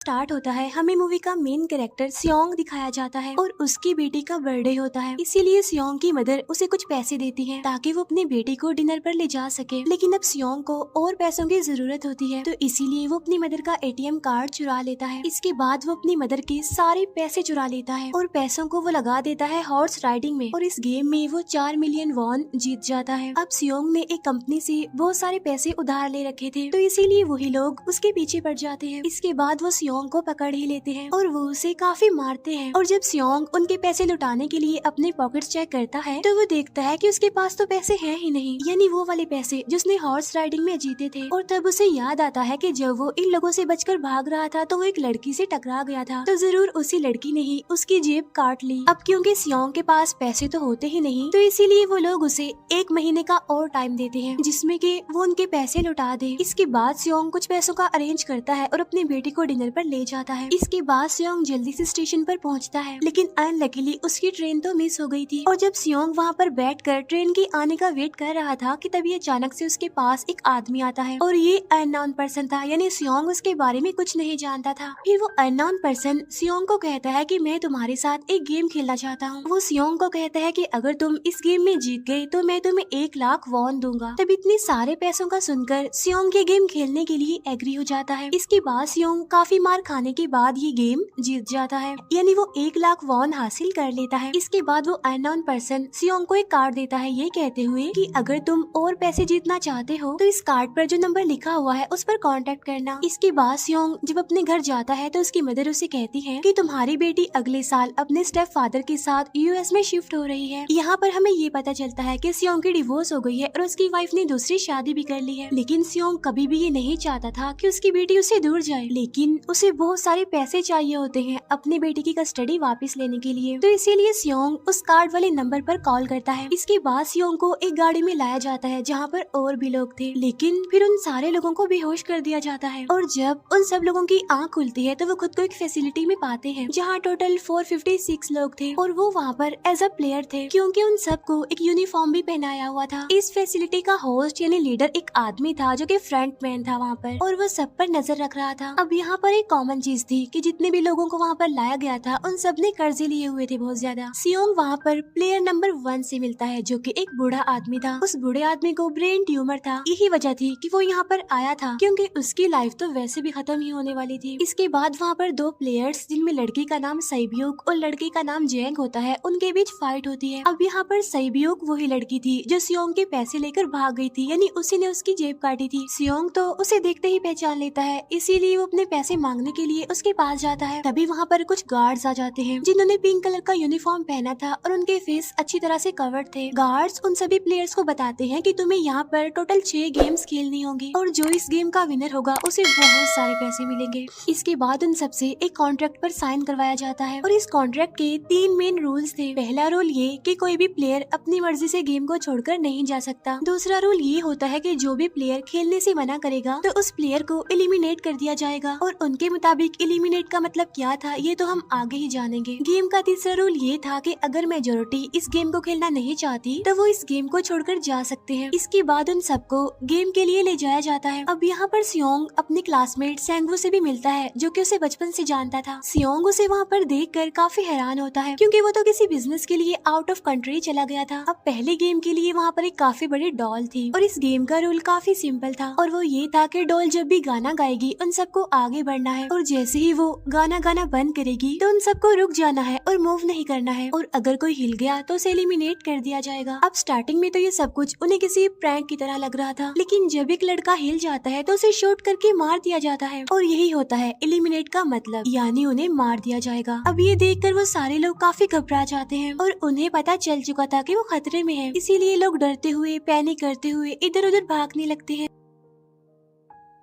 Start होता है, हमें मूवी का मेन कैरेक्टर सियोंग दिखाया जाता है और उसकी बेटी का बर्थडे होता है। इसीलिए सियोंग की मदर उसे कुछ पैसे देती है ताकि वो अपनी बेटी को डिनर पर ले जा सके। लेकिन अब सियोंग को और पैसों की जरूरत होती है, तो इसीलिए वो अपनी मदर का एटीएम कार्ड चुरा लेता है। इसके बाद वो अपनी मदर के सारे पैसे चुरा लेता है और पैसों को वो लगा देता है हॉर्स राइडिंग में, और इस गेम में वो 4 मिलियन वॉन जीत जाता है। अब सियोंग ने एक कंपनी से बहुत सारे पैसे उधार ले रखे थे, तो इसीलिए वही लोग उसके पीछे पड़ जाते हैं। इसके बाद वो सियोंग को पकड़ ही लेते हैं और वो उसे काफी मारते हैं। और जब सियोंग उनके पैसे लुटाने के लिए अपने पॉकेट्स चेक करता है, तो वो देखता है कि उसके पास तो पैसे हैं ही नहीं, यानी वो वाले पैसे जिसने हॉर्स राइडिंग में जीते थे। और तब उसे याद आता है कि जब वो इन लोगों से बचकर भाग रहा था तो वो एक लड़की से टकरा गया था, तो जरूर उसी लड़की ने ही उसकी जेब काट ली। अब क्योंकि सियोंग के पास पैसे तो होते ही नहीं, तो इसीलिए वो लोग उसे 1 महीने का और टाइम देते हैं जिसमें कि वो उनके पैसे लुटा दे। इसके बाद सियोंग कुछ पैसों का अरेंज करता है और अपनी बेटी को डिनर पर ले जाता है। इसके बाद सियोंग जल्दी से स्टेशन पर पहुंचता है, लेकिन अनलकीली उसकी ट्रेन तो मिस हो गई थी। और जब सियोंग वहां पर बैठकर ट्रेन की आने का वेट कर रहा था कि तभी अचानक से उसके पास एक आदमी आता है, और ये अननोन पर्सन था, यानी सियोंग उसके बारे में कुछ नहीं जानता था। फिर वो अननोन पर्सन सियोंग को कहता है कि मैं तुम्हारे साथ एक गेम खेलना चाहता हूँ। वो सियोंग को कहता है कि अगर तुम इस गेम में जीत गए तो मैं तुम्हें 1 लाख वॉन दूंगा। तब इतने सारे पैसों का सुनकर सियोंग ये गेम खेलने के लिए एग्री हो जाता है। इसके बाद सियोंग काफी मार खाने के बाद ये गेम जीत जाता है, यानी वो 1 लाख वॉन हासिल कर लेता है। इसके बाद वो अननोन पर्सन सियोंग को एक कार्ड देता है, ये कहते हुए कि अगर तुम और पैसे जीतना चाहते हो तो इस कार्ड पर जो नंबर लिखा हुआ है उस पर कांटेक्ट करना। इसके बाद सियोंग जब अपने घर जाता है तो उसकी मदर उसे कहती है कि तुम्हारी बेटी अगले साल अपने स्टेप फादर के साथ यूएस में शिफ्ट हो रही है। यहाँ पर हमें ये पता चलता है कि सियोंग की डिवोर्स हो गई है और उसकी वाइफ ने दूसरी शादी भी कर ली है। लेकिन सियोंग कभी भी ये नहीं चाहता था कि उसकी बेटी उससे दूर जाए, लेकिन उसे बहुत सारे पैसे चाहिए होते हैं अपनी बेटी की कस्टडी वापस लेने के लिए, तो इसीलिए सियोंग उस कार्ड वाले नंबर पर कॉल करता है। इसके बाद सियोंग को एक गाड़ी में लाया जाता है जहाँ पर और भी लोग थे, लेकिन फिर उन सारे लोगों को बेहोश कर दिया जाता है। और जब उन सब लोगों की आंख खुलती है तो वो खुद को एक फैसिलिटी में पाते हैं जहाँ टोटल 456 लोग थे, और वो वहाँ पर एज अ प्लेयर थे क्योंकि उन सबको एक यूनिफॉर्म भी पहनाया हुआ था। इस फैसिलिटी का होस्ट यानी लीडर एक आदमी था जो कि फ्रंट मैन था वहाँ पर, और वो सब पर नजर रख रहा था। अब यहाँ पर एक कॉमन चीज थी कि जितने भी लोगों को वहाँ पर लाया गया था उन सब ने कर्जे लिए हुए थे बहुत ज्यादा। सियोंग वहाँ पर प्लेयर नंबर 1 से मिलता है जो कि एक बूढ़ा आदमी था। उस बूढ़े आदमी को ब्रेन ट्यूमर था, यही वजह थी कि वो यहाँ पर आया था क्योंकि उसकी लाइफ तो वैसे भी खत्म ही होने वाली थी। इसके बाद वहाँ पर 2 प्लेयर्स जिनमें लड़की का नाम सैब्यूक और लड़के का नाम जेंग होता है, उनके बीच फाइट होती है। अब यहाँ पर सैब्यूक वही लड़की थी जो सियोंग के पैसे लेकर भाग गई थी, यानी उसी ने उसकी जेब काटी थी। सियोंग तो उसे देखते ही पहचान लेता है, इसीलिए वो अपने पैसे मांगने के लिए उसके पास जाता है। तभी वहाँ पर कुछ गार्ड्स आ जाते हैं जिन्होंने पिंक कलर का यूनिफॉर्म पहना था और उनके फेस अच्छी तरह से कवर्ड थे। गार्ड्स उन सभी प्लेयर्स को बताते हैं कि तुम्हें यहाँ पर टोटल 6 गेम्स खेलनी होंगी और जो इस गेम का विनर होगा उसे बहुत सारे पैसे मिलेंगे। इसके बाद उन सबसे एक कॉन्ट्रैक्ट पर साइन करवाया जाता है, और इस कॉन्ट्रैक्ट के 3 मेन रूल्स थे। पहला रूल ये कि कोई भी प्लेयर अपनी मर्जी से गेम को छोड़कर नहीं जा सकता। दूसरा रूल ये होता है कि जो भी प्लेयर खेलने से मना करेगा तो उस प्लेयर को एलिमिनेट कर दिया जाएगा, और उनके मुताबिक एलिमिनेट का मतलब क्या था ये तो हम आगे ही जानेंगे। गेम का तीसरा रूल ये था कि अगर मेजोरिटी इस गेम को खेलना नहीं चाहती तो वो इस गेम को छोड़कर जा सकते हैं। इसके बाद उन सबको गेम के लिए ले जाया जाता है। अब यहाँ पर सियोंग अपने क्लासमेट सेंगवू से भी मिलता है जो कि उसे बचपन से जानता था। सियोंग उसे वहाँ पर देखकर काफी हैरान होता है क्योंकि वो तो किसी बिजनेस के लिए आउट ऑफ कंट्री चला गया था। अब पहले गेम के लिए वहाँ पर एक काफी बड़ी डॉल थी, और इस गेम का रूल काफी सिंपल था, और वो ये था कि डॉल जब भी गाना गाएगी उन सबको आगे बढ़ना है, और जैसे ही वो गाना गाना बंद करेगी तो उन सबको रुक जाना है और मूव नहीं करना है, और अगर कोई हिल गया तो उसे एलिमिनेट कर दिया जाएगा। अब स्टार्टिंग में तो ये सब कुछ उन्हें किसी प्रैंक की तरह लग रहा था, लेकिन जब एक लड़का हिल जाता है तो उसे शूट करके मार दिया जाता है, और यही होता है एलिमिनेट का मतलब, यानी उन्हें मार दिया जाएगा। अब ये देखकर वो सारे लोग काफी घबरा जाते हैं, और उन्हें पता चल चुका था कि वो खतरे में है, इसीलिए लोग डरते हुए पैनिक करते हुए इधर उधर भागने लगते हैं।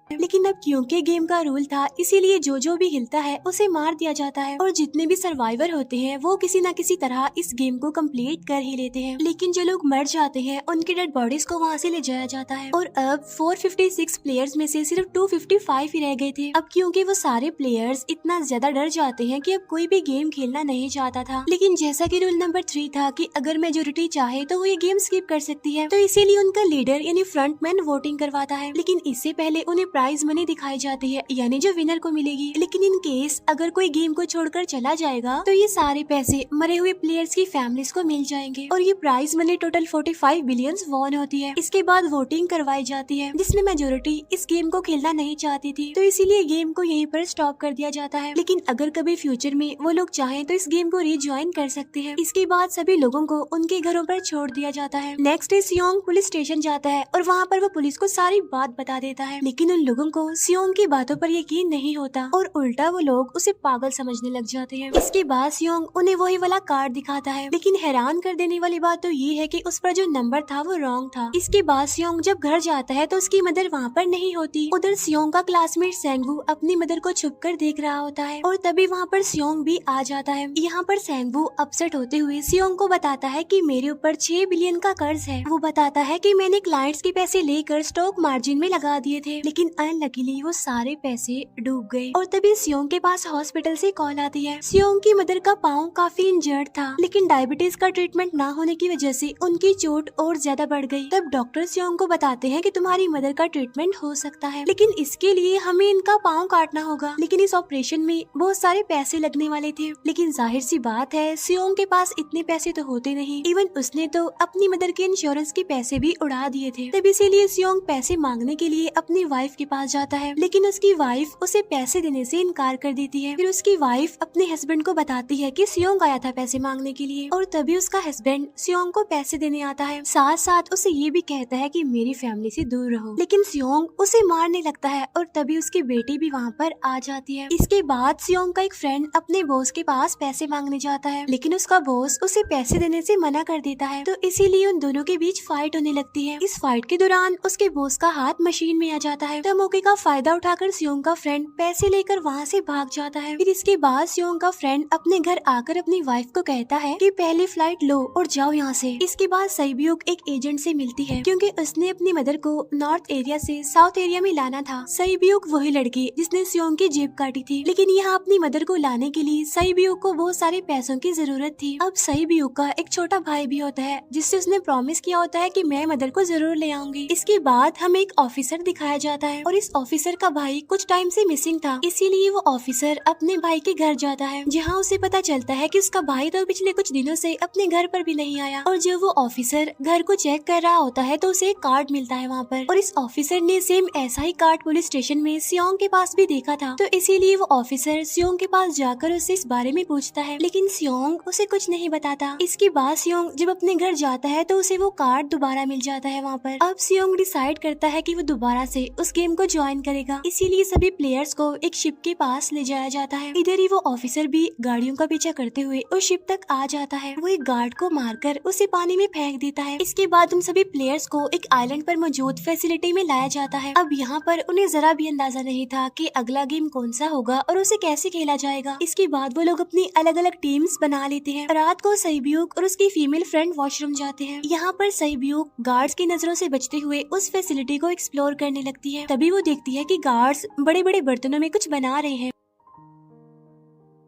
लेकिन अब क्योंकि गेम का रूल था इसीलिए जो भी हिलता है उसे मार दिया जाता है, और जितने भी सर्वाइवर होते हैं वो किसी न किसी तरह इस गेम को कंप्लीट कर ही लेते हैं। लेकिन जो लोग मर जाते हैं उनकी डेड बॉडीज को वहाँ से ले जाया जाता है, और अब 456 प्लेयर्स में से सिर्फ 255 ही रह गए थे। अब क्योंकि वो सारे प्लेयर्स इतना ज्यादा डर जाते हैं कि अब कोई भी गेम खेलना नहीं चाहता था। लेकिन जैसा कि रूल नंबर 3 था कि अगर मेजोरिटी चाहे तो वो ये गेम स्किप कर सकती है, तो इसीलिए उनका लीडर यानी फ्रंटमैन वोटिंग करवाता है। लेकिन इससे पहले उन्हें प्राइज मनी दिखाई जाती है, यानी जो विनर को मिलेगी। लेकिन इन केस अगर कोई गेम को छोड़कर चला जाएगा तो ये सारे पैसे मरे हुए प्लेयर्स की फैमिलीज को मिल जाएंगे और ये prize money total 45 billion won होती है। इसके बाद वोटिंग करवाई जाती है जिसमें मेजोरिटी इस गेम को खेलना नहीं चाहती थी, तो इसीलिए गेम को यहीं पर स्टॉप कर दिया जाता है। लेकिन अगर कभी फ्यूचर में वो लोग चाहें तो इस गेम को रीज्वाइन कर सकते हैं। इसके बाद सभी लोगों को उनके घरों पर छोड़ दिया जाता है। नेक्स्ट डे सियोंग पुलिस स्टेशन जाता है और वहाँ पर वो पुलिस को सारी बात बता देता है, लेकिन उन लोगों को सियोंग की बातों पर यकीन नहीं होता और उल्टा वो लोग उसे पागल समझने लग जाते हैं। इसके बाद सियोंग उन्हें वही वाला कार्ड दिखाता है, लेकिन हैरान कर देने वाली बात तो ये है कि उस पर जो नंबर था वो रॉन्ग था। इसके बाद सियोंग जब घर जाता है तो उसकी मदर वहाँ पर नहीं होती। उधर सियोंग का क्लासमेट सेंगवू अपनी मदर को छुपकर देख रहा होता है और तभी वहाँ पर सियोंग भी आ जाता है। यहाँ पर सेंगवू अपसेट होते हुए सियोंग को बताता है कि मेरे ऊपर 6 बिलियन का कर्ज है। वो बताता है कि मैंने क्लाइंट्स के पैसे लेकर स्टॉक मार्जिन में लगा दिए थे, लेकिन अनलकीली वो सारे पैसे डूब गए। और तभी सियोंग के पास हॉस्पिटल से कॉल आती है। सियोंग की मदर का पाँव काफी इंजर्ड था, लेकिन डायबिटीज का ट्रीटमेंट न होने की वजह से उनकी चोट और ज्यादा बढ़ गई। तब डॉक्टर सियोंग को बताते हैं कि तुम्हारी मदर का ट्रीटमेंट हो सकता है, लेकिन इसके लिए हमें इनका पाँव काटना होगा। लेकिन इस ऑपरेशन में बहुत सारे पैसे लगने वाले थे, लेकिन जाहिर सी बात है सियोंग के पास इतने पैसे तो होते नहीं। इवन उसने तो अपनी मदर के इंश्योरेंस के पैसे भी उड़ा दिए थे। तब इसीलिए सियोंग पैसे मांगने के लिए अपनी वाइफ के पास जाता है, लेकिन उसकी वाइफ उसे पैसे देने से इनकार कर देती है। फिर उसकी वाइफ अपने हस्बैंड को बताती है कि सियोंग आया था पैसे मांगने के लिए और तभी उसका हस्बैंड सियोंग को पैसे देने आता है। साथ साथ उसे ये भी कहता है कि मेरी फैमिली से दूर रहो, लेकिन सियोंग उसे मारने लगता है और तभी उसकी बेटी भी वहाँ पर आ जाती है। इसके बाद सियोंग का एक फ्रेंड अपने बॉस के पास पैसे मांगने जाता है, लेकिन उसका बॉस उसे पैसे देने से मना कर देता है, तो इसीलिए उन दोनों के बीच फाइट होने लगती है। इस फाइट के दौरान उसके बॉस का हाथ मशीन में आ जाता है, तो मौके का फायदा उठाकर सियोंग का फ्रेंड पैसे लेकर वहाँ से भाग जाता है। फिर इसके बाद सियोंग का फ्रेंड अपने घर आकर अपनी वाइफ को कहता है कि पहली फ्लाइट लो और जाओ यहाँ से। इसके बाद सईब्यूक एक एजेंट से मिलती है, क्योंकि उसने अपनी मदर को नॉर्थ एरिया से साउथ एरिया में लाना था। सईब्यूक वही लड़की जिसने सियोंग की जेब काटी थी, लेकिन यहाँ अपनी मदर को लाने के लिए सईब्यूक को बहुत सारे पैसों की जरूरत थी। अब सईब्यूक का एक छोटा भाई भी होता है जिससे उसने प्रॉमिस किया होता है कि मैं मदर को जरूर ले आऊंगी। इसके बाद हमें एक ऑफिसर दिखाया जाता है और इस ऑफिसर का भाई कुछ टाइम से मिसिंग था, इसीलिए वो ऑफिसर अपने भाई के घर जाता है, जहाँ उसे पता चलता है कि उसका भाई तो पिछले कुछ दिनों से अपने घर पर भी नहीं आया। और जब वो ऑफिसर घर को चेक कर रहा होता है तो उसे एक कार्ड मिलता है वहाँ पर, और इस ऑफिसर ने सेम ऐसा ही कार्ड पुलिस स्टेशन में सियोंग के पास भी देखा था, तो इसीलिए वो ऑफिसर सियोंग के पास जाकर उससे इस बारे में पूछता है, लेकिन सियोंग उसे कुछ नहीं बताता। इसके बाद सियोंग जब अपने घर जाता है तो उसे वो कार्ड दोबारा मिल जाता है वहाँ पर। अब सियोंग डिसाइड करता है कि वो दोबारा से उस गेम को ज्वाइन करेगा, इसीलिए सभी प्लेयर्स को एक शिप के पास ले जाया जाता है। इधर ही वो ऑफिसर भी गाड़ियों का पीछा करते हुए उस शिप तक आ जाता है। वो एक गार्ड को मारकर उसे पानी में फेंक देता है। इसके बाद उन सभी प्लेयर्स को एक आइलैंड पर मौजूद फैसिलिटी में लाया जाता है। अब यहाँ पर उन्हें जरा भी अंदाजा नहीं था कि अगला गेम कौन सा होगा और उसे कैसे खेला जाएगा। इसके बाद वो लोग अपनी अलग अलग टीम्स बना लेते हैं। रात को सईब्यूक और उसकी फीमेल फ्रेंड वॉशरूम जाते हैं। यहाँ पर सईब्यूक गार्ड्स की नजरों से बचते हुए उस फैसिलिटी को एक्सप्लोर करने लगती है। तभी वो देखती है कि गार्ड्स बड़े बड़े बर्तनों में कुछ बना रहे हैं,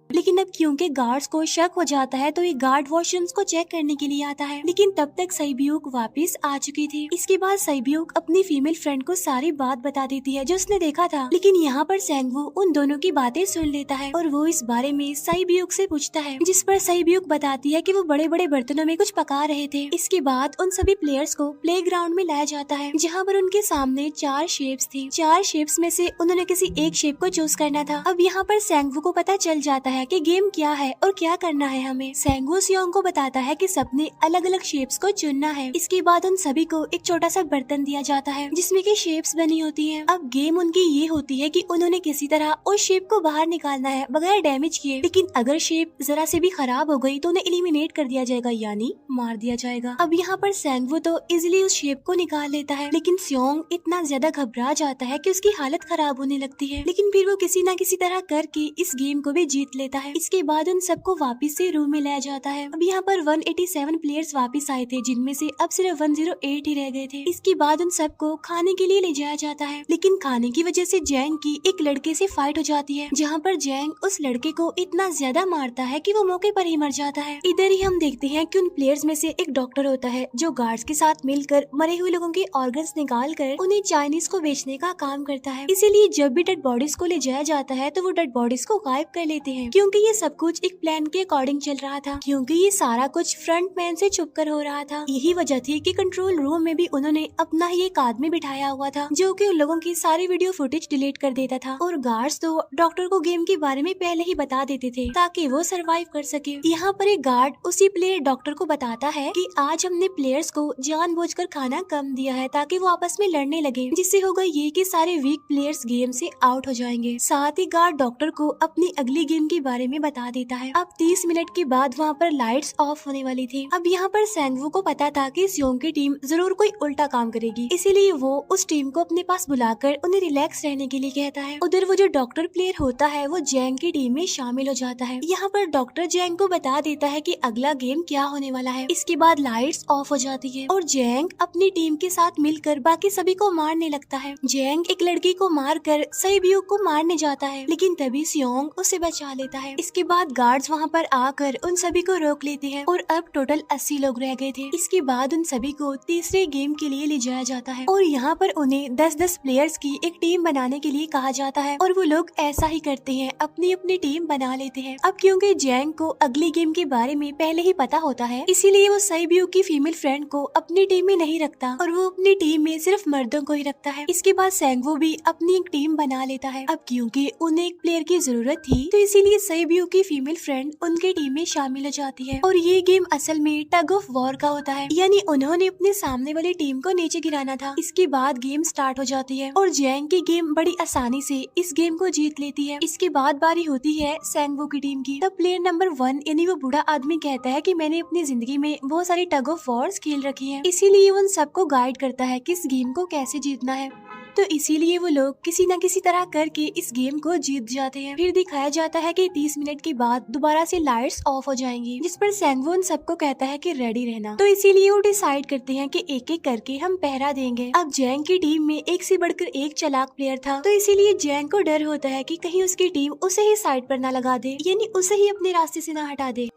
लेकिन अब क्योंकि गार्ड्स को शक हो जाता है तो ये गार्ड वॉशरूम्स को चेक करने के लिए आता है, लेकिन तब तक सईब्यूक वापस आ चुकी थी। इसके बाद सईब्यूक अपनी फीमेल फ्रेंड को सारी बात बता देती है जो उसने देखा था, लेकिन यहाँ पर सेंगवू उन दोनों की बातें सुन लेता है और वो इस बारे में सईब्यूक से पूछता है, जिस पर सईब्यूक बताती है कि वो बड़े बड़े बर्तनों में कुछ पका रहे थे। इसके बाद उन सभी प्लेयर्स को प्ले ग्राउंड में लाया जाता है, जहाँ पर उनके सामने 4 शेप्स थी। 4 शेप्स में से उन्होंने किसी एक शेप को चूज करना था। अब यहाँ पर सेंगवू को पता चल जाता है कि गेम क्या है और क्या करना है हमें। सेंगवू सियोंग को बताता है कि सबने अलग अलग शेप्स को चुनना है। इसके बाद उन सभी को एक छोटा सा बर्तन दिया जाता है जिसमें की शेप्स बनी होती हैं। अब गेम उनकी ये होती है कि उन्होंने किसी तरह उस शेप को बाहर निकालना है बगैर डैमेज किए, लेकिन अगर शेप जरा से भी खराब हो गई तो उन्हें एलिमिनेट कर दिया जाएगा, यानी मार दिया जाएगा। अब यहाँ पर सेंगवू तो इजिली उस शेप को निकाल लेता है, लेकिन सियोंग इतना ज्यादा घबरा जाता है कि उसकी हालत खराब होने लगती है, लेकिन फिर वो किसी न किसी तरह करके इस गेम को भी जीत लेता है। इसके बाद उन सबको वापस से रूम में लाया जाता है। अब यहाँ पर 187 प्लेयर्स वापस आए थे, जिनमें से अब सिर्फ 108 ही रह गए थे। इसके बाद उन सबको खाने के लिए ले जाया जाता है, लेकिन खाने की वजह से जैंग की एक लड़के से फाइट हो जाती है, जहाँ पर जैंग उस लड़के को इतना ज्यादा मारता है कि वो मौके पर ही मर जाता है। इधर ही हम देखते हैं कि उन प्लेयर्स में से एक डॉक्टर होता है जो गार्ड्स के साथ मिलकर मरे हुए लोगों के ऑर्गन्स निकाल कर उन्हें चाइनीज को बेचने का काम करता है। इसीलिए जब भी डेड बॉडीज को ले जाया जाता है तो वो डेड बॉडीज को गायब कर लेते हैं, क्योंकि ये सब कुछ एक प्लान के अकॉर्डिंग चल रहा था, क्योंकि ये सारा कुछ फ्रंट मैन से छुप कर हो रहा था। यही वजह थी कि कंट्रोल रूम में भी उन्होंने अपना ही एक आदमी बिठाया हुआ था जो कि उन लोगों की सारी वीडियो फुटेज डिलीट कर देता था, और गार्ड्स तो डॉक्टर को गेम के बारे में पहले ही बता देते थे ताकि वो सरवाइव कर सके। यहाँ पर एक गार्ड उसी प्लेयर डॉक्टर को बताता है कि आज हमने प्लेयर्स को जानबूझकर खाना कम दिया है ताकि वो आपस में लड़ने लगे, जिससे होगा ये कि सारे वीक प्लेयर्स गेम से आउट हो जाएंगे। साथ ही गार्ड डॉक्टर को अपनी अगली गेम के बारे में बता देता है। अब 30 मिनट के बाद वहाँ पर लाइट्स ऑफ होने वाली थी। अब यहाँ पर सैंगवू को पता था कि सियोंग की टीम जरूर कोई उल्टा काम करेगी, इसीलिए वो उस टीम को अपने पास बुलाकर उन्हें रिलैक्स रहने के लिए कहता है। उधर वो जो डॉक्टर प्लेयर होता है वो जैंग की टीम में शामिल हो जाता है। यहाँ पर डॉक्टर जैंग को बता देता है कि अगला गेम क्या होने वाला है। इसके बाद लाइट्स ऑफ हो जाती है और जैंग अपनी टीम के साथ मिलकर बाकी सभी को मारने लगता है। जैंग एक लड़की को मारकर सईब्यू को मारने जाता है, लेकिन तभी सियोंग उसे बचा लेता है। इसके बाद गार्ड्स वहाँ पर आकर उन सभी को रोक लेते हैं और अब टोटल 80 लोग रह गए थे। इसके बाद उन सभी को तीसरे गेम के लिए ले जाया जाता है और यहाँ पर उन्हें 10-10 प्लेयर्स की एक टीम बनाने के लिए कहा जाता है, और वो लोग ऐसा ही करते हैं, अपनी अपनी टीम बना लेते हैं। अब क्योंकि जैंग को अगली गेम के बारे में पहले ही पता होता है, इसीलिए वो सईब्यू की फीमेल फ्रेंड को अपनी टीम में नहीं रखता और वो अपनी टीम में सिर्फ मर्दों को ही रखता है। इसके बाद सैंगवू भी अपनी एक टीम बना लेता है। अब क्योंकि उन्हें एक प्लेयर की जरूरत थी, तो इसीलिए सईब्यू की फीमेल फ्रेंड उनके टीम में शामिल हो जाती है, और ये गेम असल में टग ऑफ वॉर का होता है, यानी उन्होंने अपने सामने वाली टीम को नीचे गिराना था। इसके बाद गेम स्टार्ट हो जाती है और जैंग की गेम बड़ी आसानी से इस गेम को जीत लेती है। इसके बाद बारी होती है सैंगवू की टीम की। तब प्लेयर नंबर 1 यानी वो बूढ़ा आदमी कहता है कि मैंने अपनी जिंदगी में बहुत सारी टग ऑफ वॉर्स खेल रखी है, इसीलिए उन सबको गाइड करता है कि इस गेम को कैसे जीतना है। तो इसीलिए वो लोग किसी न किसी तरह करके इस गेम को जीत जाते हैं। फिर दिखाया जाता है कि 30 मिनट के बाद दोबारा से लाइट्स ऑफ हो जाएंगी, जिस पर सैंगवू उन सबको कहता है कि रेडी रहना। तो इसीलिए वो डिसाइड करते हैं कि एक एक करके हम पहरा देंगे। अब जैंग की टीम में एक से बढ़कर एक चालाक प्लेयर था, तो इसीलिए जैंग को डर होता है कि कहीं उसकी टीम उसे ही साइड पर न लगा दे, यानी उसे ही अपने रास्ते से न हटा दे।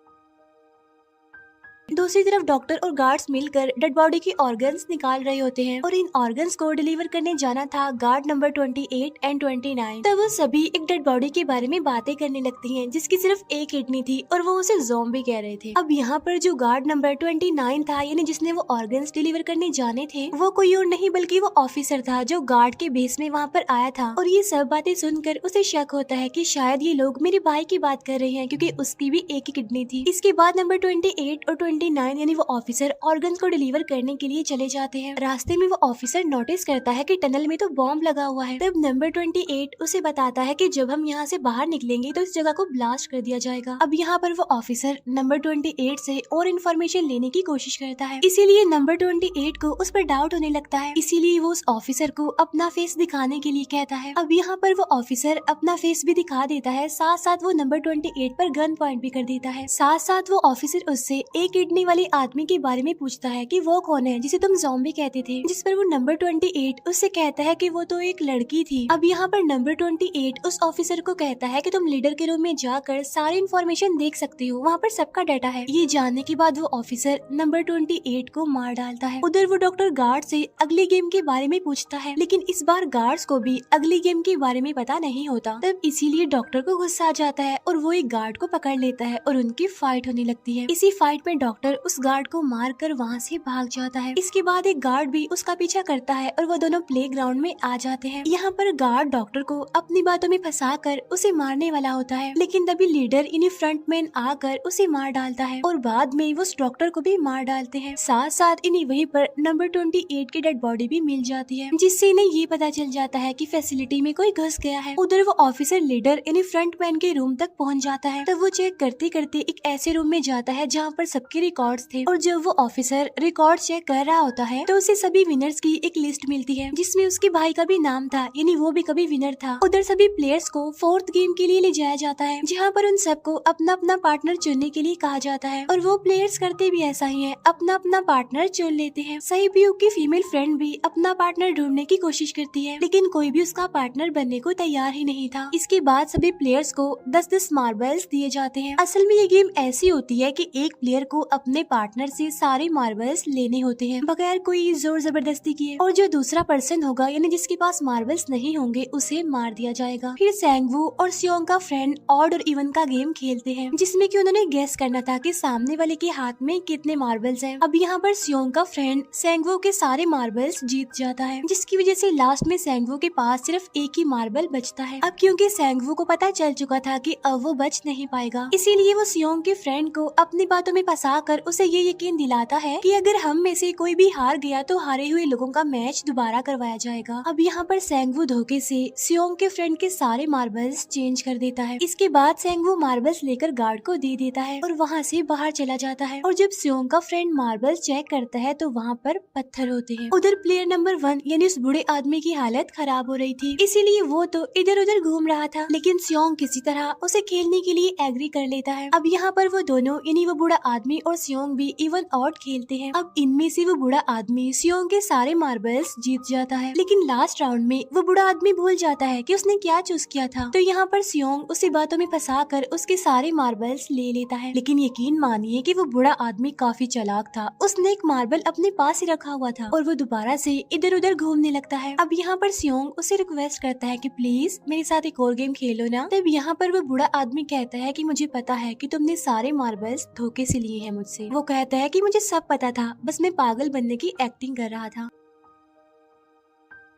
दूसरी तरफ डॉक्टर और गार्ड्स मिलकर डेड बॉडी की ऑर्गन्स निकाल रहे होते हैं और इन ऑर्गन्स को डिलीवर करने जाना था गार्ड नंबर 28 एंड 29। तब वो सभी एक डेड बॉडी के बारे में बातें करने लगती हैं, जिसकी सिर्फ एक किडनी थी और वो उसे ज़ॉम्बी कह रहे थे। अब यहाँ पर जो गार्ड नंबर 29 था, यानी जिसने वो ऑर्गन्स डिलीवर करने जाने थे, वो कोई और नहीं बल्कि वो ऑफिसर था जो गार्ड के बेस में वहाँ पर आया था। और ये सब बातें सुनकर उसे शक होता है कि शायद ये लोग मेरे भाई की बात कर रहे हैं, क्योंकि उसकी भी एक ही किडनी थी। इसके बाद नंबर 28 और 29 यानी वो ऑफिसर ऑर्गन को डिलीवर करने के लिए चले जाते हैं। रास्ते में वो ऑफिसर नोटिस करता है कि टनल में तो बॉम्ब लगा हुआ है। तब नंबर 28 उसे बताता है कि जब हम यहाँ से बाहर निकलेंगे तो इस जगह को ब्लास्ट कर दिया जाएगा। अब यहाँ पर वो ऑफिसर नंबर 28 से और इन्फॉर्मेशन लेने की कोशिश करता है, इसीलिए नंबर 28 को उस पर डाउट होने लगता है, इसीलिए वो उस ऑफिसर को अपना फेस दिखाने के लिए कहता है। अब यहाँ पर वो ऑफिसर अपना फेस भी दिखा देता है, साथ साथ वो नंबर 28 पर गन पॉइंट भी कर देता है। साथ साथ वो ऑफिसर उससे एक किडनी वाली आदमी के बारे में पूछता है कि वो कौन है जिसे तुम ज़ॉम्बी कहते थे, जिस पर वो नंबर 28 उससे कहता है कि वो तो एक लड़की थी। अब यहाँ पर नंबर 28 उस ऑफिसर को कहता है कि तुम लीडर के रूम में जाकर सारी इन्फॉर्मेशन देख सकते हो, वहाँ पर सबका डाटा है। ये जानने के बाद वो ऑफिसर नंबर 28 को मार डालता है। उधर वो डॉक्टर गार्ड से अगली गेम के बारे में पूछता है, लेकिन इस बार गार्ड्स को भी अगली गेम के बारे में पता नहीं होता। तब इसीलिए डॉक्टर को गुस्सा आ जाता है और वो एक गार्ड को पकड़ लेता है और उनकी फाइट होने लगती है। इसी फाइट में डॉक्टर उस गार्ड को मार कर वहाँ से भाग जाता है। इसके बाद एक गार्ड भी उसका पीछा करता है और वो दोनों प्लेग्राउंड में आ जाते हैं। यहाँ पर गार्ड डॉक्टर को अपनी बातों में फंसाकर उसे मारने वाला होता है, लेकिन तभी लीडर इन्हीं फ्रंटमैन आकर उसे मार डालता है और बाद में वो उस डॉक्टर को भी मार डालते हैं। साथ साथ इन्हीं वहीं पर नंबर 28 की डेड बॉडी भी मिल जाती है, जिससे इन्हें ये पता चल जाता है कि फैसिलिटी में कोई घुस गया है। उधर वो ऑफिसर लीडर इन्हीं फ्रंटमैन के रूम तक पहुँच जाता है। तब वो चेक करते करते एक ऐसे रूम में जाता है जहाँ पर सबके रिकॉर्ड्स थे और जब वो ऑफिसर रिकॉर्ड चेक कर रहा होता है तो उसे सभी विनर्स की एक लिस्ट मिलती है जिसमें उसके भाई का भी नाम था, यानी वो भी कभी विनर था। उधर सभी प्लेयर्स को फोर्थ गेम के लिए ले जाया जाता है जहाँ पर उन सबको अपना अपना पार्टनर चुनने के लिए कहा जाता है और वो प्लेयर्स करते भी ऐसा ही है, अपना अपना पार्टनर चुन लेते हैं। सहीब्यूक की फीमेल फ्रेंड भी अपना पार्टनर ढूंढने की कोशिश करती है लेकिन कोई भी उसका पार्टनर बनने को तैयार ही नहीं था। इसके बाद सभी प्लेयर्स को 10-10 मार्बल्स दिए जाते हैं। असल में ये गेम ऐसी होती है कि एक प्लेयर को अपने पार्टनर से सारे मार्बल्स लेने होते हैं बगैर कोई जोर जबरदस्ती किए और जो दूसरा पर्सन होगा यानी जिसके पास मार्बल्स नहीं होंगे उसे मार दिया जाएगा। फिर सैंगवू और सियोंग का फ्रेंड ऑड और इवन का गेम खेलते हैं जिसमें कि उन्होंने गेस करना था कि सामने वाले के हाथ में कितने मार्बल्स हैं। अब यहाँ पर सियोंग का फ्रेंड सैंगवू के सारे मार्बल्स जीत जाता है जिसकी वजह से लास्ट में सैंगवू के पास सिर्फ एक ही मार्बल बचता है। अब क्योंकि सैंगवू को पता चल चुका था कि अब वो बच नहीं पाएगा इसीलिए वो सियोंग के फ्रेंड को अपनी बातों में फंसा कर उसे ये यकीन दिलाता है कि अगर हम में से कोई भी हार गया तो हारे हुए लोगों का मैच दोबारा करवाया जाएगा। अब यहाँ पर सैंगवू धोखे से सियोंग के फ्रेंड के सारे मार्बल्स चेंज कर देता है। इसके बाद सैंगवू मार्बल्स लेकर गार्ड को दे देता है और वहाँ से बाहर चला जाता है और जब सियोंग का फ्रेंड मार्बल्स चेक करता है तो वहाँ पर पत्थर होते हैं। उधर प्लेयर नंबर 1 यानी उस बूढ़े आदमी की हालत खराब हो रही थी इसीलिए वो तो इधर उधर घूम रहा था लेकिन सियोंग किसी तरह उसे खेलने के लिए एग्री कर लेता है। अब यहाँ पर वो दोनों यानी वो बूढ़ा आदमी और सियोंग भी इवन ऑड खेलते हैं। अब इनमें से वो बूढ़ा आदमी सियोंग के सारे मार्बल्स जीत जाता है लेकिन लास्ट राउंड में वो बूढ़ा आदमी भूल जाता है कि उसने क्या चूज किया था। तो यहाँ पर सियोंग उसी बातों में फंसा कर उसके सारे मार्बल्स ले लेता है लेकिन यकीन मानिए कि वो बूढ़ा आदमी काफी चालाक था। उसने एक मार्बल अपने पास ही रखा हुआ था और वो दोबारा से इधर उधर घूमने लगता है। अब यहाँ पर सियोंग उसे रिक्वेस्ट करता है कि प्लीज मेरे साथ एक और गेम खेलो ना। तब यहाँ पर वो बूढ़ा आदमी कहता है कि मुझे पता है कि तुमने सारे मार्बल्स धोखे से लिए हैं मुझसे। वो कहता है कि मुझे सब पता था, बस मैं पागल बनने की एक्टिंग कर रहा था।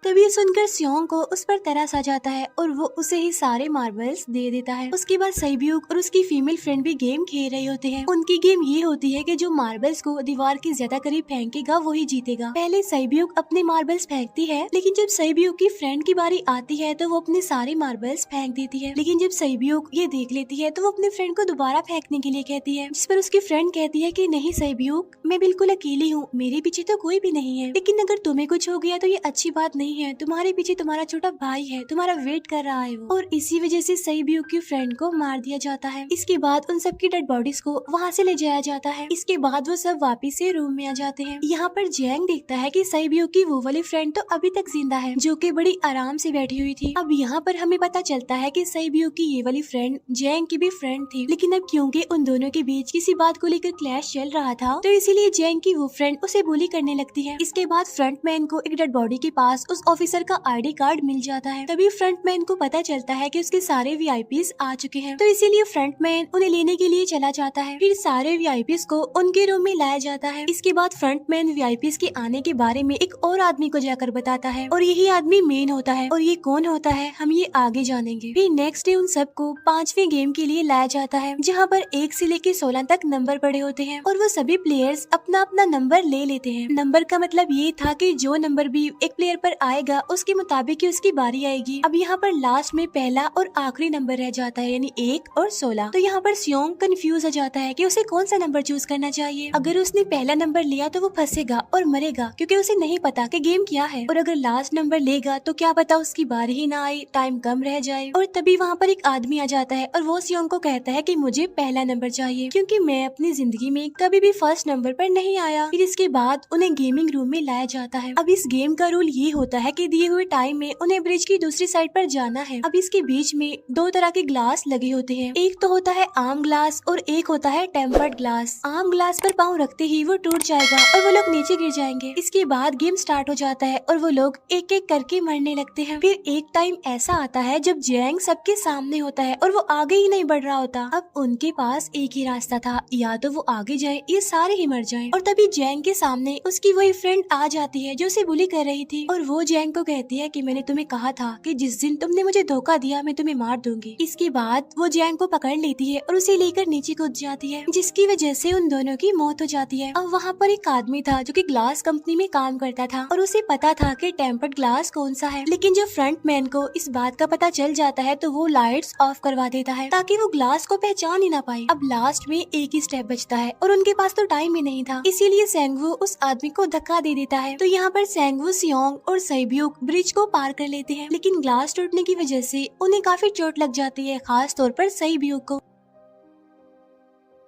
तभी सुनकर सियोंग को उस पर तरस आ जाता है और वो उसे ही सारे मार्बल्स दे देता है। उसके बाद सहीब्यूक और उसकी फीमेल फ्रेंड भी गेम खेल रहे होते हैं। उनकी गेम ये होती है कि जो मार्बल्स को दीवार के ज्यादा करीब फेंकेगा वो ही जीतेगा। पहले सहीब्यूक अपने मार्बल्स फेंकती है लेकिन जब सहीब्यूक की फ्रेंड की बारी आती है तो वो अपने सारे मार्बल्स फेंक देती है लेकिन जब सहीब्यूक ये देख लेती है तो वो अपने फ्रेंड को दोबारा फेंकने के लिए कहती है जिस पर उसकी फ्रेंड कहती है कि नहीं सहीब्यूक, मैं बिल्कुल अकेली हूँ, मेरे पीछे तो कोई भी नहीं है, लेकिन अगर तुम्हें कुछ हो गया तो ये अच्छी बात नहीं है, तुम्हारे पीछे तुम्हारा छोटा भाई है, तुम्हारा वेट कर रहा है वो। और इसी वजह से सहीब्यूक की फ्रेंड को मार दिया जाता है। इसके बाद उन सबकी डेड बॉडीज को वहाँ से ले जाया जाता है। इसके बाद वो सब वापिस से रूम में आ जाते हैं। यहाँ पर जैंग देखता है कि सहीब्यूक की वो वाली फ्रेंड तो अभी तक जिंदा है जो कि बड़ी आराम से बैठी हुई थी। अब यहाँ पर हमें पता चलता है कि सहीब्यूक की ये वाली फ्रेंड जैंग की भी फ्रेंड थी लेकिन अब क्योंकि उन दोनों के बीच किसी बात को लेकर क्लैश चल रहा था तो इसीलिए जैंग की वो फ्रेंड उसे बुली करने लगती है। इसके बाद फ्रंटमैन को एक डेड बॉडी के पास उस ऑफिसर का आईडी कार्ड मिल जाता है। तभी फ्रंटमैन को पता चलता है कि उसके सारे वीआईपीज आ चुके हैं तो इसीलिए फ्रंटमैन उन्हें लेने के लिए चला जाता है। फिर सारे वीआईपीज को उनके रूम में लाया जाता है। इसके बाद फ्रंटमैन वीआईपीज के आने के बारे में एक और आदमी को जाकर बताता है और यही आदमी मेन होता है और ये कौन होता है हम ये आगे जानेंगे। फिर नेक्स्ट डे उन सबको 5वें गेम के लिए लाया जाता है जहाँ पर 1 से लेकर 16 तक नंबर पड़े होते हैं और वो सभी प्लेयर्स अपना अपना नंबर ले लेते हैं। नंबर का मतलब ये था कि जो नंबर भी एक प्लेयर पर आएगा उसके मुताबिक ही उसकी बारी आएगी। अब यहाँ पर लास्ट में पहला और आखिरी नंबर रह जाता है यानी 1 और 16। तो यहाँ पर सियोंग कंफ्यूज हो जाता है कि उसे कौन सा नंबर चूज करना चाहिए। अगर उसने पहला नंबर लिया तो वो फंसेगा और मरेगा क्योंकि उसे नहीं पता कि गेम क्या है, और अगर लास्ट नंबर लेगा तो क्या पता उसकी बारी ही ना आए, टाइम कम रह जाए। और तभी वहाँ पर एक आदमी आ जाता है और वो सियोंग को कहता है कि मुझे पहला नंबर चाहिए क्योंकि मैं अपनी जिंदगी में कभी भी फर्स्ट नंबर पर नहीं आया। फिर इसके बाद उन्हें गेमिंग रूम में लाया जाता है। अब इस गेम का रूल ये होता है कि दिए हुए टाइम में उन्हें ब्रिज की दूसरी साइड पर जाना है। अब इसके बीच में 2 तरह के ग्लास लगे होते हैं, एक तो होता है आम ग्लास और एक होता है टेम्पर्ड ग्लास। आम ग्लास पर पाँव रखते ही वो टूट जाएगा और वो लोग नीचे गिर जाएंगे। इसके बाद गेम स्टार्ट हो जाता है और वो लोग एक एक करके मरने लगते हैं। फिर एक टाइम ऐसा आता है जब जैंग सबके सामने होता है और वो आगे ही नहीं बढ़ रहा होता। अब उनके पास एक ही रास्ता था, या तो वो आगे जाए या सारे ही मर जाएं। और तभी जैंग के सामने उसकी वही फ्रेंड आ जाती है जो उसे बुली कर रही थी और वो जैंग को कहती है कि मैंने तुम्हें कहा था कि जिस दिन तुमने मुझे धोखा दिया मैं तुम्हें मार दूंगी। इसके बाद वो जैंग को पकड़ लेती है और उसे लेकर नीचे कूद जाती है, जिसकी वजह से उन दोनों की मौत हो जाती है। अब वहाँ पर एक आदमी था जो कि ग्लास कंपनी में काम करता था और उसे पता था कि टेम्पर्ड ग्लास कौन सा है, लेकिन जब फ्रंट मैन को इस बात का पता चल जाता है तो वो लाइट्स ऑफ करवा देता है ताकि वो ग्लास को पहचान ही ना पाए। अब लास्ट में एक ही स्टेप बचता है और उनके पास तो टाइम ही नहीं था, इसीलिए सेंगवू उस आदमी को धक्का दे देता है। तो यहाँ पर सेंगवू, सियोंग और सैब्यूक ब्रिज को पार कर लेते हैं, लेकिन ग्लास टूटने की वजह से उन्हें काफी चोट लग जाती है, खास तौर पर सैब्यूक को।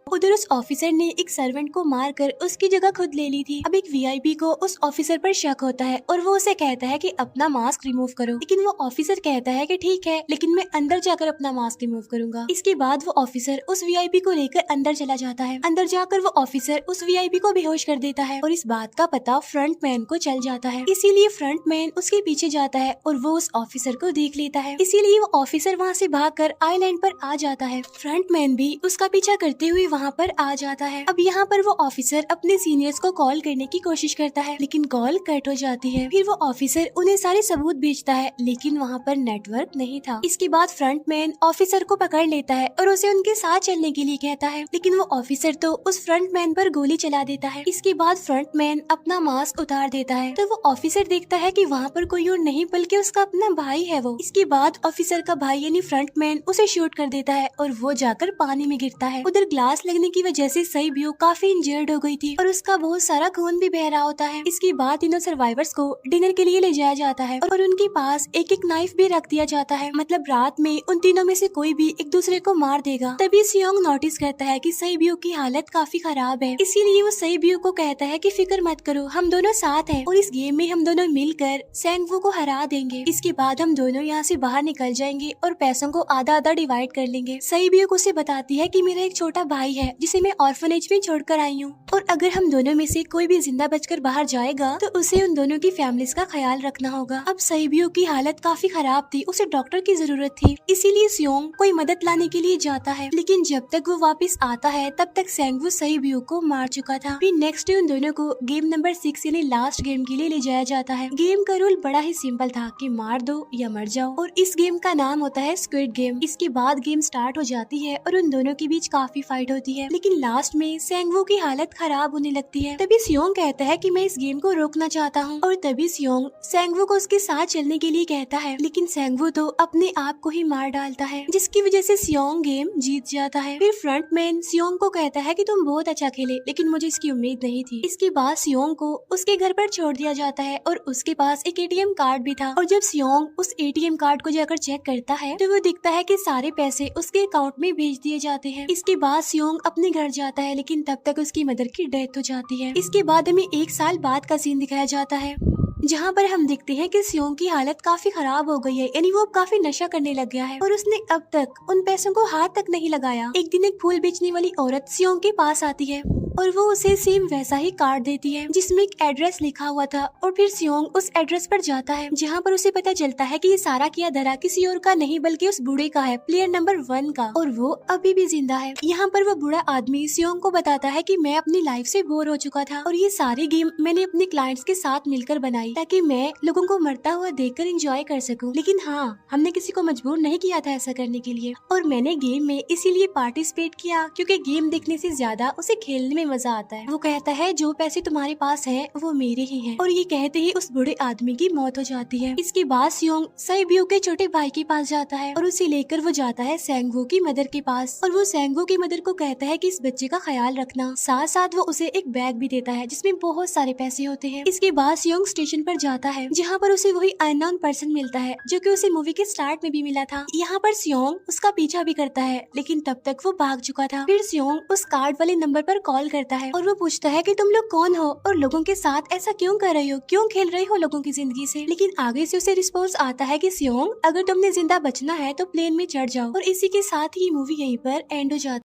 उधर उस ऑफिसर ने एक सर्वेंट को मारकर उसकी जगह खुद ले ली थी। अब एक वीआईपी को उस ऑफिसर पर शक होता है और वो उसे कहता है कि अपना मास्क रिमूव करो, लेकिन वो ऑफिसर कहता है कि ठीक है, लेकिन मैं अंदर जाकर अपना मास्क रिमूव करूंगा। इसके बाद वो ऑफिसर उस वीआईपी को लेकर अंदर चला जाता है। अंदर जाकर वो ऑफिसर उस वीआईपी को बेहोश कर देता है और इस बात का पता फ्रंट मैन को चल जाता है, इसीलिए फ्रंट मैन उसके पीछे जाता है और वो उस ऑफिसर को देख लेता है, इसीलिए वो ऑफिसर वहाँ से भागकर आइलैंड पर आ जाता है। फ्रंट मैन भी उसका पीछा करते हुए वहाँ पर आ जाता है। अब यहाँ पर वो ऑफिसर अपने सीनियर्स को कॉल करने की कोशिश करता है, लेकिन कॉल कट हो जाती है। फिर वो ऑफिसर उन्हें सारे सबूत भेजता है, लेकिन वहाँ पर नेटवर्क नहीं था। इसके बाद फ्रंट मैन ऑफिसर को पकड़ लेता है और उसे उनके साथ चलने के लिए कहता है, लेकिन वो ऑफिसर तो उस फ्रंट मैन पर गोली चला देता है। इसके बाद फ्रंट मैन अपना मास्क उतार देता है तो वो ऑफिसर देखता है कि वहाँ पर कोई और नहीं बल्कि उसका अपना भाई है वो। इसके बाद ऑफिसर का भाई यानी फ्रंट मैन उसे शूट कर देता है और वो जाकर पानी में गिरता है। उधर ग्लास लगने की वजह से सैब्यूक काफी इंजर्ड हो गई थी और उसका बहुत सारा खून भी बह रहा होता है। इसके बाद तीनों सर्वाइवर्स को डिनर के लिए ले जाया जाता है और उनके पास एक एक नाइफ भी रख दिया जाता है, मतलब रात में उन तीनों में से कोई भी एक दूसरे को मार देगा। तभी सियोंग नोटिस करता है कि सैब्यूक की हालत काफी खराब है, इसीलिए वो सैब्यूक को कहता है कि फिक्र मत करो, हम दोनों साथ हैं और इस गेम में हम दोनों मिलकर सेंगवू को हरा देंगे। इसके बाद हम दोनों यहाँ से बाहर निकल जाएंगे और पैसों को आधा आधा डिवाइड कर लेंगे। सैब्यूक उसे बताती है कि मेरा एक छोटा भाई है जिसे मैं ऑर्फनेज में छोड़कर आई हूँ और अगर हम दोनों में से कोई भी जिंदा बचकर बाहर जाएगा तो उसे उन दोनों की फैमिलीज का ख्याल रखना होगा। अब सैब्यूक की हालत काफी खराब थी, उसे डॉक्टर की जरूरत थी, इसीलिए सियोंग कोई मदद लाने के लिए जाता है, लेकिन जब तक वो वापस आता है तब तक सेंगवू सैब्यूक को मार चुका था। फिर नेक्स्ट डे उन दोनों को गेम नंबर 6 यानी लास्ट गेम के लिए ले जाया जाता है। गेम का रूल बड़ा ही सिंपल था कि मार दो या मर जाओ और इस गेम का नाम होता है स्क्विड गेम। इसके बाद गेम स्टार्ट हो जाती है और उन दोनों के बीच काफी फाइट होती है, लेकिन लास्ट में सेंगवू की हालत खराब होने लगती है। तभी सियोंग कहता है कि मैं इस गेम को रोकना चाहता हूँ और तभी सियोंग सेंगवू को उसके साथ चलने के लिए कहता है, लेकिन सेंगवू तो अपने आप को ही मार डालता है, जिसकी वजह से सियोंग गेम जीत जाता है। फिर फ्रंट मैन सियोंग को कहता है कि तुम बहुत अच्छा खेले, लेकिन मुझे इसकी उम्मीद नहीं थी। इसके बाद सियोंग को उसके घर पर छोड़ दिया जाता है और उसके पास एक एटीएम कार्ड भी था और जब सियोंग उस एटीएम कार्ड को जाकर चेक करता है तो वो दिखता है कि सारे पैसे उसके अकाउंट में भेज दिए जाते हैं। इसके बाद सियोंग अपने घर जाता है, लेकिन तब तक उसकी मदर की डेथ हो जाती है। इसके बाद हमें 1 साल बाद का सीन दिखाया जाता है जहाँ पर हम देखते हैं कि सियोंग की हालत काफी खराब हो गई है, यानी वो अब काफी नशा करने लग गया है और उसने अब तक उन पैसों को हाथ तक नहीं लगाया। एक दिन एक फूल बेचने वाली औरत सियोंग के पास आती है और वो उसे सेम वैसा ही कार्ड देती है जिसमें एक एड्रेस लिखा हुआ था और फिर सियोंग उस एड्रेस पर जाता है जहाँ पर उसे पता चलता है कि ये सारा किया धरा किसी और का नहीं बल्कि उस बूढ़े का है, प्लेयर नंबर 1 का, और वो अभी भी जिंदा है। यहाँ पर वो बूढ़ा आदमी सियोंग को बताता है कि मैं अपनी लाइफ से बोर हो चुका था और ये सारी गेम मैंने अपने क्लाइंट्स के साथ मिलकर बनाई ताकि मैं लोगों को मरता हुआ देखकर एंजॉय कर सकूं, लेकिन हाँ, हमने किसी को मजबूर नहीं किया था ऐसा करने के लिए और मैंने गेम में इसीलिए पार्टिसिपेट किया क्योंकि गेम देखने से ज्यादा उसे खेलने में मजा आता है। वो कहता है जो पैसे तुम्हारे पास हैं वो मेरे ही हैं और ये कहते ही उस बूढ़े आदमी की मौत हो जाती है। इसके बाद सियोंग सैब्यूक के छोटे भाई के पास जाता है और उसे लेकर वो जाता है सेंगवू की मदर के पास और वो सेंगवू की मदर को कहता है कि इस बच्चे का ख्याल रखना, साथ साथ वो उसे एक बैग भी देता है जिसमें बहुत सारे पैसे होते हैं। इसके बाद सियोंग स्टेशन पर जाता है जहाँ पर उसे वही अननोन पर्सन मिलता है जो कि उसे मूवी के स्टार्ट में भी मिला था। यहाँ पर सियोंग उसका पीछा भी करता है, लेकिन तब तक वो भाग चुका था। फिर सियोंग उस कार्ड वाले नंबर पर कॉल करता है और वो पूछता है कि तुम लोग कौन हो और लोगों के साथ ऐसा क्यों कर रहे हो, क्यों खेल रहे हो लोगों की जिंदगी से। लेकिन आगे से उसे रिस्पॉन्स आता है कि सियोंग, अगर तुमने जिंदा बचना है तो प्लेन में चढ़ जाओ और इसी के साथ ही मूवी यहीं पर एंड हो जाती है।